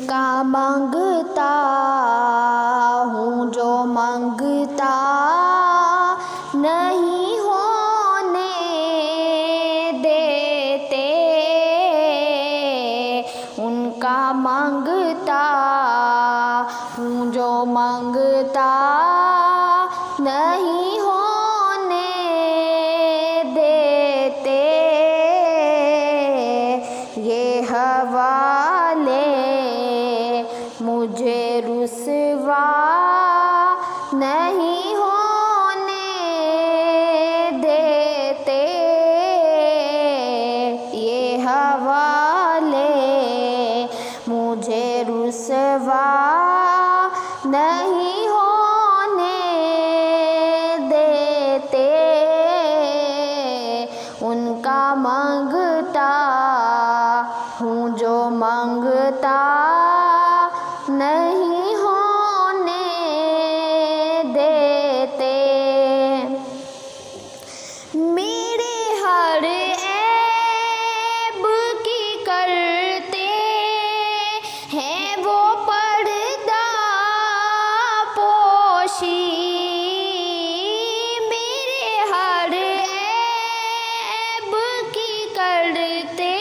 उनका मांगता हूँ जो मांगता नहीं होने देते। उनका मांगता हूँ जो मांगता नहीं होने देते। ये हवाले मुझे रुसवा नहीं होने देते। ये हवाले मुझे रुसवा नहीं होने देते। उनका मांगता हूँ जो मांगता नहीं होने देते। मेरे हर ऐब की करते हैं वो पर्दा पोशी। मेरे हर ऐब की करते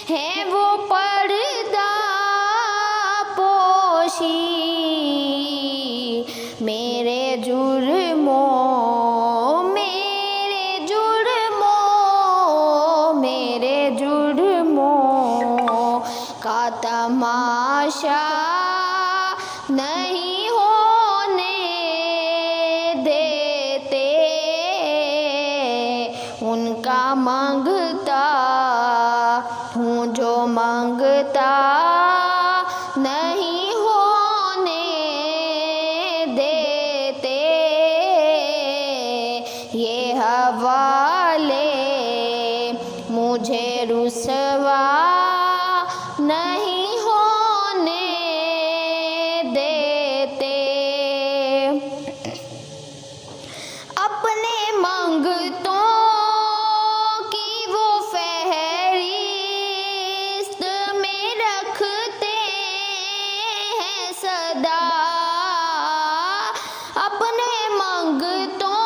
हैं वो पर्दा पोशी। मेरे जुर्मों का तमाशा नहीं होने देते। उनका मांगता हूँ जो मांगता नहीं होने देते। ये हवाले मुझे रुसवा नहीं होने देते। अपने मांगतों की वो फहरिस्त में रखते हैं सदा। अपने मांगतों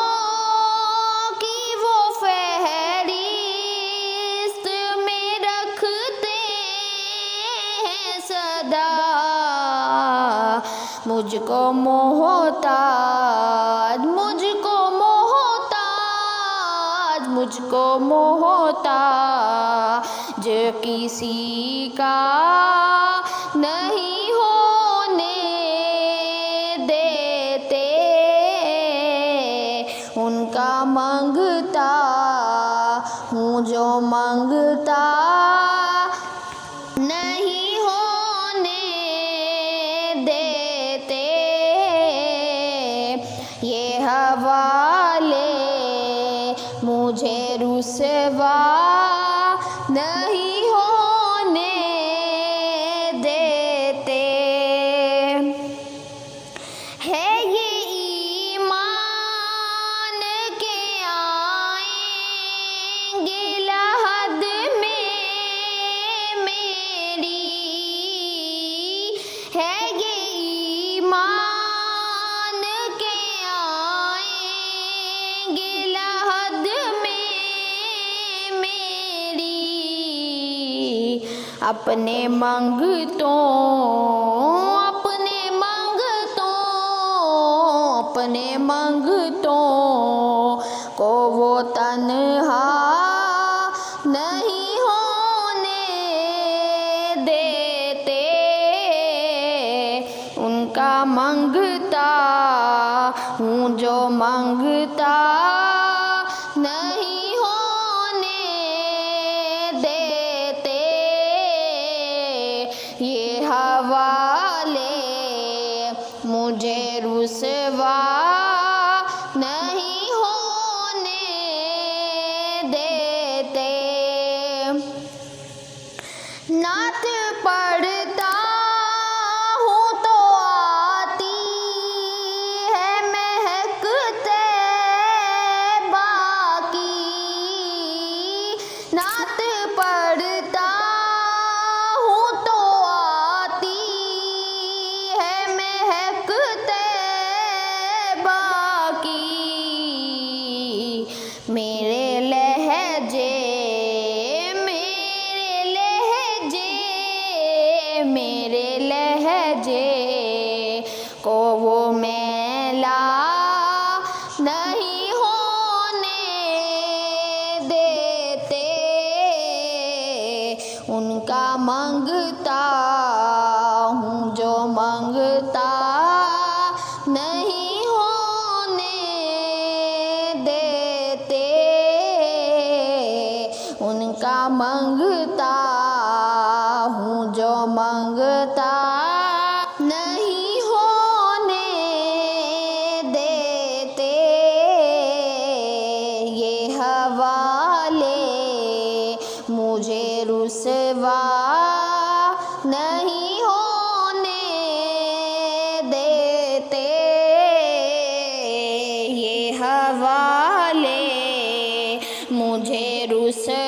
की वो फहरिस्त में रखते हैं सदा। मुझको मोहताज किसी का नहीं होने देते। उनका मांगता हूँ जो मांगता नहीं होने देते। ये हवाले मुझे रुसवा नहीं होने देते। है ये ईमान के आएंगे लहद में मेरी। है ये ईमान के आएंगे लहद में मेरी। अपने मांगतों को वो तन्हा नहीं होने देते। उनका मांगता हूँ जो मांगता नहीं होने देते। ये हवाले मुझे रुसवा नहीं होने देते। नात पढ़ता हूँ तो आती है महक तैबा की। नात पढ़ता हूँ तो मांगता हूँ जो मांगता नहीं होने देते, उनका मांगता हूँ जो मांगता नहीं होने देते। ये हवाले मुझे रुसवा नहीं होने देते, ये हवाले मुझे रुसवा